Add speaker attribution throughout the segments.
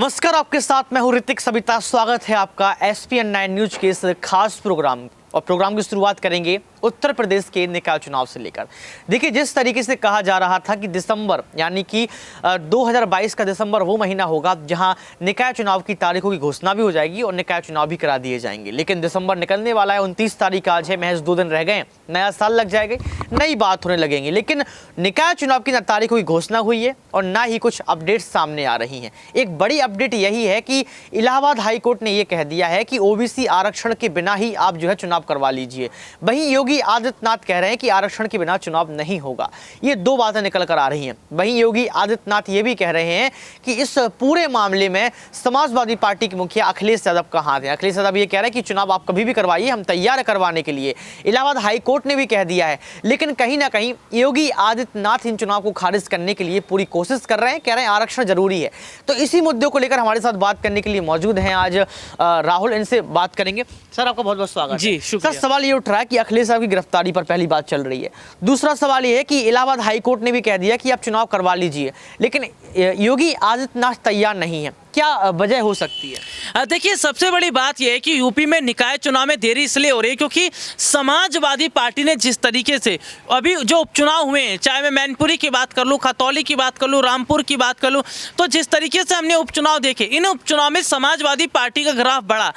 Speaker 1: नमस्कार, आपके साथ मैं हूं ऋतिक सबिता। स्वागत है आपका SPN9 न्यूज के इस खास प्रोग्राम और प्रोग्राम की शुरुआत करेंगे उत्तर प्रदेश के निकाय चुनाव से लेकर। देखिए, जिस तरीके से कहा जा रहा था कि दिसंबर यानी कि 2022 का दिसंबर वो महीना होगा जहां निकाय चुनाव की तारीखों की घोषणा भी हो जाएगी और निकाय चुनाव भी करा दिए जाएंगे, लेकिन दिसंबर निकलने वाला है। 29 तारीख आज है, महज 2 दिन रह गए, नया साल लग जाएगा, नई बात होने लगेंगी। लेकिन निकाय चुनाव की तारीखों की घोषणा हुई है और ना ही कुछ अपडेट सामने आ रही हैं। एक बड़ी अपडेट यही है कि इलाहाबाद हाईकोर्ट ने यह कह दिया है कि OBC आरक्षण के बिना ही आप जो है चुनाव करवा लीजिए। वहीं योगी आदित्यनाथ कह रहे हैं कि आरक्षण के बिना चुनाव नहीं होगा। ये दो बातें निकल कर आ रही हैं। वहीं योगी आदित्यनाथ ये भी कह रहे हैं कि इस पूरे मामले में समाजवादी पार्टी के मुखिया अखिलेश यादव का हाथ है। अखिलेश यादव ये कह रहे हैं कि चुनाव आप कभी भी करवाइए, हम तैयार है करवाने के लिए। इलाहाबाद हाईकोर्ट ने भी कह दिया है, लेकिन कहीं ना कहीं योगी आदित्यनाथ इन चुनाव को खारिज करने के लिए पूरी कोशिश कर रहे हैं, कह रहे हैं आरक्षण जरूरी है। तो इसी मुद्दों को लेकर हमारे साथ बात करने के लिए मौजूद हैं आज राहुल, इनसे बात करेंगे। सर, आपका बहुत बहुत स्वागत
Speaker 2: जी,
Speaker 1: सर, सवाल ये उठ रहा है कि अखिलेश साहब की गिरफ्तारी पर पहली बात चल रही है। दूसरा सवाल ये है कि इलाहाबाद हाईकोर्ट ने भी कह दिया कि आप चुनाव करवा लीजिए, लेकिन योगी आदित्यनाथ तैयार नहीं है। क्या वजह हो सकती है?
Speaker 2: देखिए, सबसे बड़ी बात यह है कि यूपी में निकाय चुनाव में देरी इसलिए हो रही है क्योंकि समाजवादी पार्टी ने जिस तरीके से अभी जो उपचुनाव हुए हैं, चाहे मैं मैनपुरी की बात कर लूँ, खतौली की बात कर लूँ, रामपुर की बात कर लूँ, तो जिस तरीके से हमने उपचुनाव देखे, इन उपचुनाव में समाजवादी पार्टी का ग्राफ बढ़ा।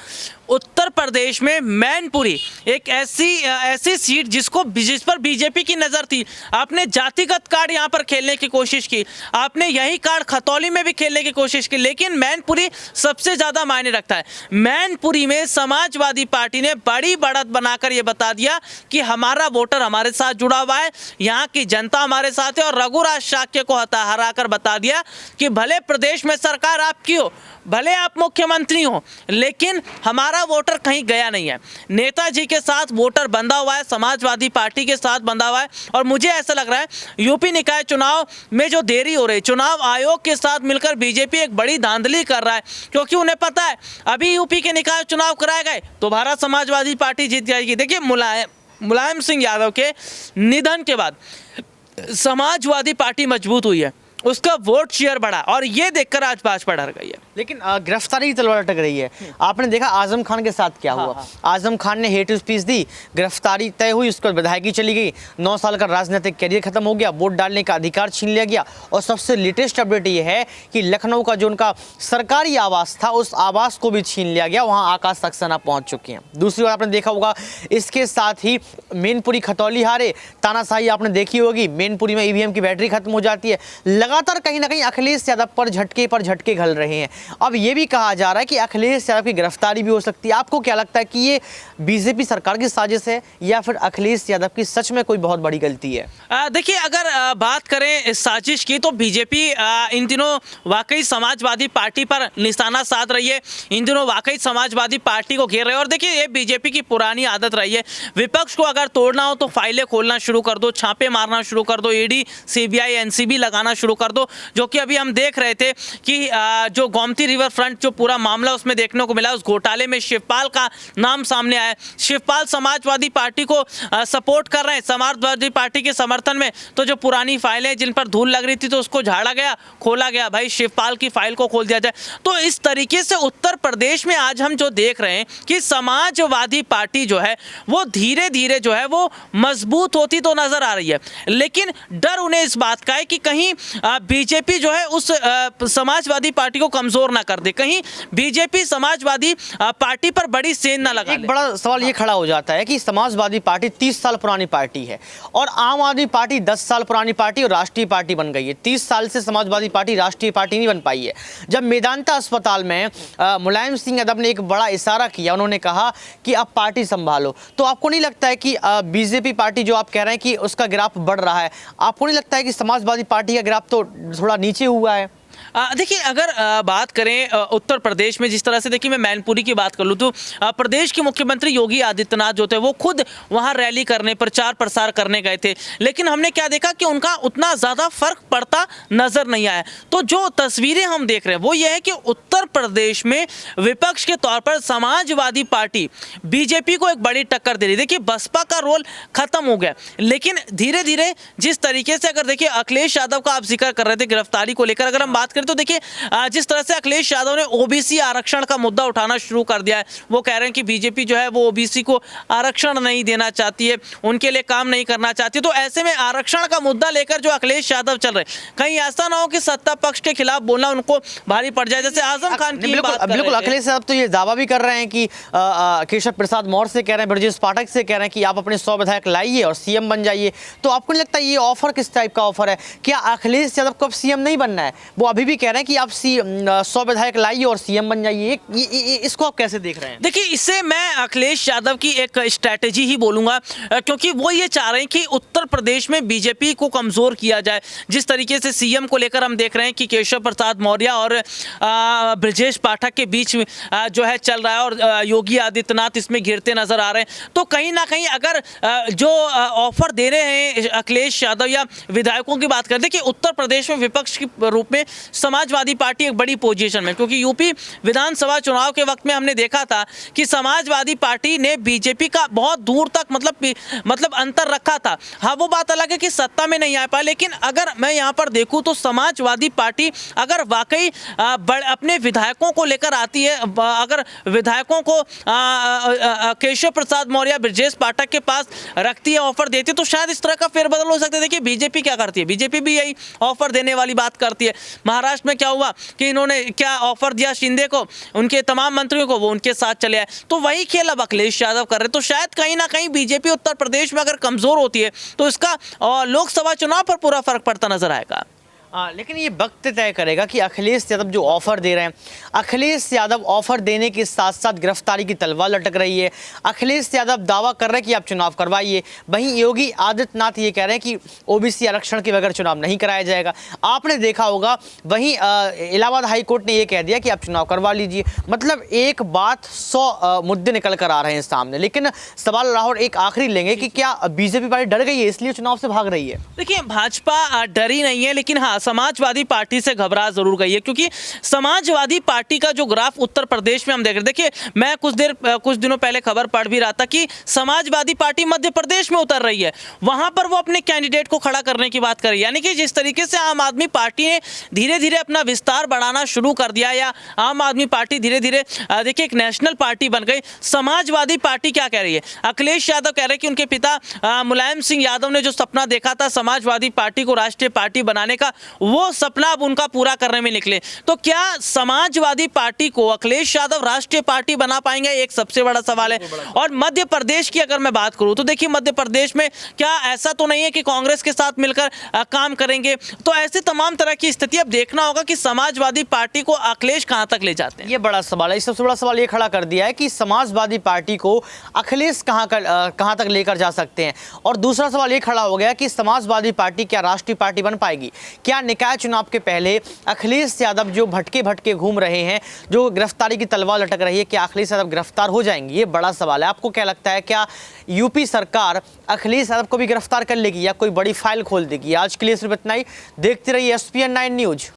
Speaker 2: उत्तर प्रदेश में मैनपुरी एक ऐसी सीट जिस पर बीजेपी की नज़र थी। आपने जातिगत कार्ड यहाँ पर खेलने की कोशिश की, आपने यही कार्ड खतौली में भी खेलने की कोशिश की, लेकिन मैनपुरी सबसे ज़्यादा मायने रखता है। मैनपुरी में समाजवादी पार्टी ने बड़ी बढ़त बनाकर ये बता दिया कि हमारा वोटर हमारे साथ जुड़ा हुआ है, यहाँ की जनता हमारे साथ है, और रघुराज शाक्य को हरा कर बता दिया कि भले प्रदेश में सरकार आपकी हो, भले आप मुख्यमंत्री हो, लेकिन हमारा वोटर कहीं गया नहीं है। नेताजी के साथ वोटर बंधा हुआ है, समाजवादी पार्टी के साथ बंधा हुआ है। और मुझे ऐसा लग रहा है यूपी निकाय चुनाव में जो देरी हो रही, चुनाव आयोग के साथ मिलकर बीजेपी एक बड़ी धांधली कर रहा है, क्योंकि उन्हें पता है अभी यूपी के निकाय चुनाव कराए गए तो भारत समाजवादी पार्टी जीत जाएगी। देखिए, मुलायम सिंह यादव के निधन के बाद समाजवादी पार्टी मजबूत हुई है, उसका वोट शेयर बढ़ा, और ये देखकर आज भाजपा डर गई है।
Speaker 1: लेकिन गिरफ्तारी की तलवार लटक रही है। आपने देखा आजम खान के साथ क्या हुआ। आजम खान ने हेट स्पीच दी, गिरफ्तारी तय हुई, उसके बाद विधायकी चली गई, 9 साल का राजनीतिक करियर खत्म हो गया, वोट डालने का अधिकार छीन लिया गया। और सबसे लेटेस्ट अपडेट ये है कि लखनऊ का जो उनका सरकारी आवास था, उस आवास को भी छीन लिया गया। वहाँ आकाश सक्सेना पहुँच चुके हैं। दूसरी बार आपने देखा होगा, इसके साथ ही मैनपुरी खतौली हारे, तानाशाही आपने देखी होगी। मैनपुरी में EVM की बैटरी खत्म हो जाती है। लगातार कहीं ना कहीं अखिलेश यादव पर झटके घल रहे हैं। अब ये भी कहा जा रहा है कि अखिलेश यादव की गिरफ्तारी भी हो सकती है। आपको क्या लगता है कि ये बीजेपी सरकार की साजिश है या फिर अखिलेश यादव की सच में कोई बहुत बड़ी गलती है?
Speaker 2: देखिए, अगर बात करें साजिश की, तो बीजेपी इन दिनों वाकई समाजवादी पार्टी पर निशाना साध रही है। इन दिनों वाकई समाजवादी पार्टी को घेर रहे हैं। और देखिए, ये बीजेपी की पुरानी आदत रही है, विपक्ष को अगर तोड़ना हो तो फाइलें खोलना शुरू कर दो, छापे मारना शुरू कर दो, ED CBI NCB लगाना शुरू कर दो। जो कि अभी हम देख रहे थे कि जो गोमती रिवर फ्रंट जो पूरा मामला उसमें देखने को मिला, उस घोटाले में शिवपाल का नाम सामने आया। शिवपाल समाजवादी पार्टी को सपोर्ट कर रहे हैं, समाजवादी पार्टी के समर्थन में। तो जो पुरानी फाइलें जिन पर धूल लग रही थी, तो उसको झाड़ा गया, खोला गया, भाई शिवपाल की फाइल को खोल दिया जाए। तो इस तरीके से उत्तर प्रदेश में आज हम जो देख रहे हैं कि समाजवादी पार्टी जो है वो धीरे धीरे जो है वो मजबूत होती तो नजर आ रही है। लेकिन डर उन्हें इस बात का है कि कहीं बीजेपी जो है उस समाजवादी पार्टी को कमजोर ना कर दे, कहीं बीजेपी समाजवादी पार्टी पर बड़ी सेंध ना लगा ले।
Speaker 1: एक बड़ा सवाल ये खड़ा हो जाता है कि समाजवादी पार्टी 30 साल पुरानी पार्टी है और आम आदमी पार्टी 10 साल पुरानी पार्टी और राष्ट्रीय पार्टी बन गई है। 30 साल से समाजवादी पार्टी राष्ट्रीय पार्टी नहीं बन पाई है। जब मेदांता अस्पताल में मुलायम सिंह यादव ने एक बड़ा इशारा किया, उन्होंने कहा कि आप पार्टी संभालो, तो आपको नहीं लगता है कि बीजेपी पार्टी जो आप कह रहे हैं कि उसका ग्राफ बढ़ रहा है, आपको नहीं लगता है कि समाजवादी पार्टी का ग्राफ तो थोड़ा नीचे हुआ है?
Speaker 2: देखिए, अगर बात करें उत्तर प्रदेश में, जिस तरह से देखिए मैं मैनपुरी की बात कर लूँ तो प्रदेश के मुख्यमंत्री योगी आदित्यनाथ जो थे वो खुद वहाँ रैली करने, प्रचार प्रसार करने गए थे, लेकिन हमने क्या देखा कि उनका उतना ज़्यादा फर्क पड़ता नजर नहीं आया। तो जो तस्वीरें हम देख रहे हैं वो ये है कि उत्तर प्रदेश में विपक्ष के तौर पर समाजवादी पार्टी बीजेपी को एक बड़ी टक्कर दे रही। देखिए, बसपा का रोल खत्म हो गया, लेकिन धीरे धीरे जिस तरीके से, अगर देखिए अखिलेश यादव का आप जिक्र कर रहे थे गिरफ्तारी को लेकर, अगर हम बात करें तो देखिए जिस तरह से अखिलेश यादव ने ओबीसी आरक्षण का मुद्दा उठाना शुरू कर दिया है, वो कह रहे हैं कि बीजेपी जो है वो ओबीसी को आरक्षण नहीं देना चाहती है, उनके लिए काम नहीं करना चाहती। तो ऐसे में आरक्षण का मुद्दा लेकर जो अखिलेश यादव चल रहे, कहीं ऐसा ना हो कि सत्ता पक्ष के खिलाफ बोलना उनको भारी पड़ जाए, जैसे आजम खान की बात कर
Speaker 1: बिल्कुल
Speaker 2: रहे थे।
Speaker 1: अखिलेश साहब तो ये दावा भी कर रहे हैं कि केशव प्रसाद मौर्य से कह रहे हैं, ब्रजेश पाठक से कह रहे हैं कि आप अपने 100 विधायक लाइए और सीएम बन जाइए। तो आपको नहीं लगता ये ऑफर किस टाइप का ऑफर है? क्या अखिलेश यादव को अब सीएम नहीं बनना है? वो अभी भी कह रहे हैं कि आप 100 विधायक लाइए और सीएम बन जाइए। इसको आप कैसे देख रहे हैं?
Speaker 2: देखिए, इससे मैं अखिलेश यादव की एक स्ट्रैटेजी ही बोलूंगा, क्योंकि वो ये चाह रहे हैं कि उत्तर प्रदेश में बीजेपी को कमजोर किया जाए। जिस तरीके से सीएम को लेकर हम देख रहे हैं कि केशव प्रसाद मौर्य और ब्रजेश पाठक के बीच जो है चल रहा है और योगी आदित्यनाथ इसमें घिरते नजर आ रहे हैं। तो कहीं ना कहीं अगर जो ऑफर दे रहे हैं अखिलेश यादव या विधायकों की बात करते हैं कि उत्तर प्रदेश में विपक्ष के रूप में समाजवादी पार्टी एक बड़ी पोजीशन में, क्योंकि यूपी विधानसभा चुनाव के वक्त में हमने देखा था कि समाजवादी पार्टी ने बीजेपी का बहुत दूर तक मतलब अंतर रखा था। हाँ, वो बात अलग है कि सत्ता में नहीं आ पाया, लेकिन अगर मैं यहाँ पर देखूं तो समाजवादी पार्टी अगर वाकई अपने विधायकों को लेकर आती है, अगर विधायकों को केशव प्रसाद मौर्य ब्रजेश पाठक के पास रखती है, ऑफर देती है, तो शायद इस तरह का फेरबदल हो सकता है। देखिए, बीजेपी क्या करती है, बीजेपी भी यही ऑफर देने वाली बात करती है। महाराष्ट्र में क्या हुआ कि इन्होंने क्या ऑफर दिया शिंदे को, उनके तमाम मंत्रियों को, वो उनके साथ चले आए। तो वही खेल अब अखिलेश यादव कर रहे। तो शायद कहीं ना कहीं बीजेपी उत्तर प्रदेश में अगर कमजोर होती है तो इसका लोकसभा चुनाव पर पूरा फर्क पड़ता नजर आएगा।
Speaker 1: लेकिन ये वक्त तय करेगा कि अखिलेश यादव जो ऑफर दे रहे हैं, अखिलेश यादव ऑफर देने के साथ साथ गिरफ्तारी की तलवार लटक रही है। अखिलेश यादव दावा कर रहे हैं कि आप चुनाव करवाइए, वहीं योगी आदित्यनाथ ये कह रहे हैं कि ओबीसी आरक्षण के बगैर चुनाव नहीं कराया जाएगा। आपने देखा होगा वहीं इलाहाबाद हाई कोर्ट ने ये कह दिया कि आप चुनाव करवा लीजिए। मतलब एक बात 100 मुद्दे निकल कर आ रहे हैं सामने। लेकिन सवाल राहुल एक आखिरी लेंगे कि क्या बीजेपी पार्टी डर गई है इसलिए चुनाव से भाग रही है?
Speaker 2: देखिए, भाजपा डरी नहीं है, लेकिन हाँ, समाजवादी पार्टी से घबरा जरूर गई है, क्योंकि समाजवादी पार्टी का जो ग्राफ उत्तर प्रदेश में हम देख रहे हैं। देखिए, मैं कुछ दिनों पहले खबर पढ़ भी रहा था कि समाजवादी पार्टी मध्य प्रदेश में उतर रही है, वहां पर वो अपने कैंडिडेट को खड़ा करने की बात कर रही है। यानी कि जिस तरीके से आम आदमी पार्टी ने धीरे धीरे अपना विस्तार बढ़ाना शुरू कर दिया, या आम आदमी पार्टी धीरे धीरे देखिए एक नेशनल पार्टी बन गई। समाजवादी पार्टी क्या कह रही है? अखिलेश यादव कह रहे हैं कि उनके पिता मुलायम सिंह यादव ने जो सपना देखा था समाजवादी पार्टी को राष्ट्रीय पार्टी बनाने का, वो सपना अब उनका पूरा करने में निकले। तो क्या समाजवादी पार्टी को अखिलेश यादव राष्ट्रीय पार्टी बना पाएंगे? एक सबसे बड़ा सवाल है। और मध्य प्रदेश की अगर मैं बात करूं तो देखिए, मध्य प्रदेश में क्या ऐसा तो नहीं है कि कांग्रेस के साथ मिलकर काम करेंगे? तो ऐसे तमाम तरह की स्थिति अब देखना होगा कि समाजवादी पार्टी को अखिलेश कहां तक ले जाते हैं।
Speaker 1: ये बड़ा सवाल है। सबसे बड़ा सवाल ये खड़ा कर दिया है कि समाजवादी पार्टी को अखिलेश कहां तक लेकर जा सकते हैं। और दूसरा सवाल ये खड़ा हो गया कि समाजवादी पार्टी क्या राष्ट्रीय पार्टी बन पाएगी? क्या निकाय चुनाव के पहले अखिलेश यादव जो भटके घूम रहे हैं, जो गिरफ्तारी की तलवार लटक रही है, क्या अखिलेश यादव गिरफ्तार हो जाएंगे? ये बड़ा सवाल है। आपको क्या लगता है, क्या यूपी सरकार अखिलेश यादव को भी गिरफ्तार कर लेगी या कोई बड़ी फाइल खोल देगी? आज के लिए सिर्फ इतना ही। देखते रहिए SPN9 न्यूज।